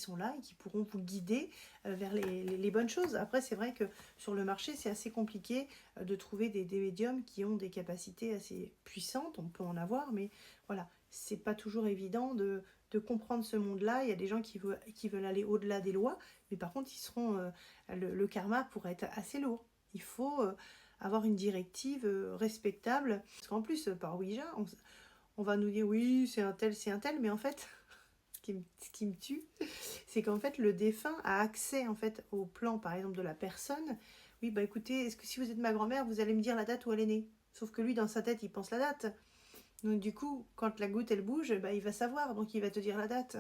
sont là et qui pourront vous guider vers les bonnes choses. Après, c'est vrai que sur le marché, c'est assez compliqué de trouver des médiums qui ont des capacités assez puissantes. On peut en avoir, mais voilà, c'est pas toujours évident de comprendre ce monde-là. Il y a des gens qui veulent aller au-delà des lois, mais par contre, le karma pourrait être assez lourd. Il faut avoir une directive respectable. Parce qu'en plus, par Ouija, on va nous dire oui, c'est un tel, mais en fait, ce qui me tue, c'est qu'en fait, le défunt a accès en fait au plan, par exemple, de la personne. Oui, bah écoutez, est-ce que si vous êtes ma grand-mère, vous allez me dire la date où elle est née? Sauf que lui, dans sa tête, il pense la date. Donc du coup, quand la goutte, elle bouge, bah, il va savoir, donc il va te dire la date.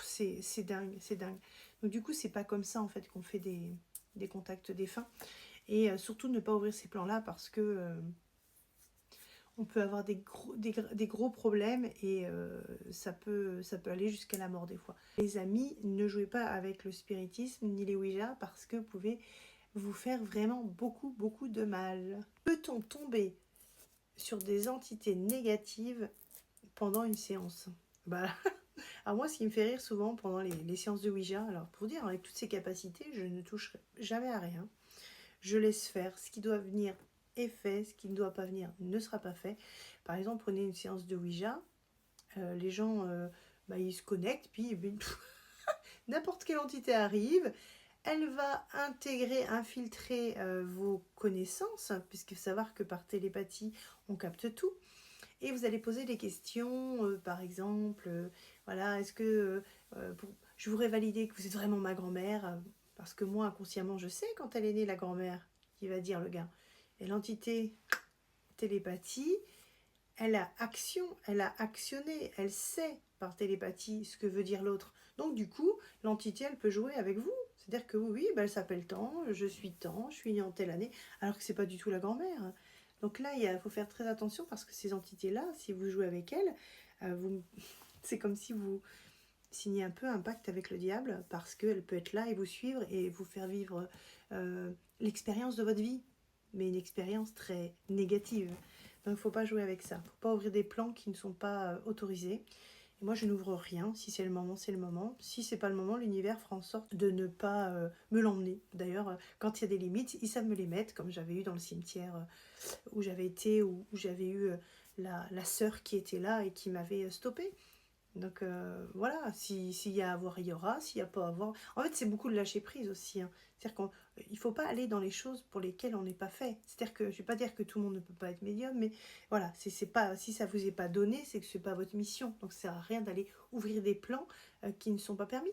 C'est dingue, c'est dingue. Donc du coup, c'est pas comme ça, en fait, qu'on fait des contacts défunts. Et surtout, ne pas ouvrir ces plans-là parce que on peut avoir des gros problèmes et ça peut aller jusqu'à la mort des fois. Les amis, ne jouez pas avec le spiritisme ni les Ouija parce que vous pouvez vous faire vraiment beaucoup de mal. Peut-on tomber sur des entités négatives pendant une séance? Bah, alors moi, ce qui me fait rire souvent pendant les séances de Ouija, alors pour dire, avec toutes ces capacités, je ne touche jamais à rien. Je laisse faire. Ce qui doit venir est fait. Ce qui ne doit pas venir ne sera pas fait. Par exemple, prenez une séance de Ouija. Les gens, ils se connectent. Puis n'importe quelle entité arrive. Elle va intégrer, infiltrer vos connaissances. Puisque savoir que par télépathie, on capte tout. Et vous allez poser des questions. Par exemple, voilà, est-ce que je voudrais valider que vous êtes vraiment ma grand-mère, parce que moi, inconsciemment, je sais quand elle est née, la grand-mère, qui va dire le gars. Et l'entité télépathie, elle a actionné, elle sait par télépathie ce que veut dire l'autre. Donc du coup, l'entité, elle peut jouer avec vous. C'est-à-dire que oui, elle s'appelle tant, je suis née en telle année, alors que c'est pas du tout la grand-mère. Donc là, il faut faire très attention parce que ces entités-là, si vous jouez avec elles, c'est comme si vous signer un peu un pacte avec le diable parce qu'elle peut être là et vous suivre et vous faire vivre l'expérience de votre vie, mais une expérience très négative. Donc il ne faut pas jouer avec ça. Il ne faut pas ouvrir des plans qui ne sont pas autorisés. Et moi, je n'ouvre rien. Si c'est le moment, c'est le moment. Si c'est pas le moment, l'univers fera en sorte de ne pas me l'emmener. D'ailleurs, quand il y a des limites, ils savent me les mettre, comme j'avais eu dans le cimetière où j'avais été, où j'avais eu la sœur qui était là et qui m'avait stoppée. Donc voilà, s'il y a à voir, il y aura, s'il n'y a pas à voir. En fait, c'est beaucoup de lâcher prise aussi. Hein. C'est-à-dire qu'il ne faut pas aller dans les choses pour lesquelles on n'est pas fait. C'est-à-dire que je ne vais pas dire que tout le monde ne peut pas être médium, mais voilà, c'est pas, si ça ne vous est pas donné, c'est que ce n'est pas votre mission. Donc ça ne sert à rien d'aller ouvrir des plans qui ne sont pas permis.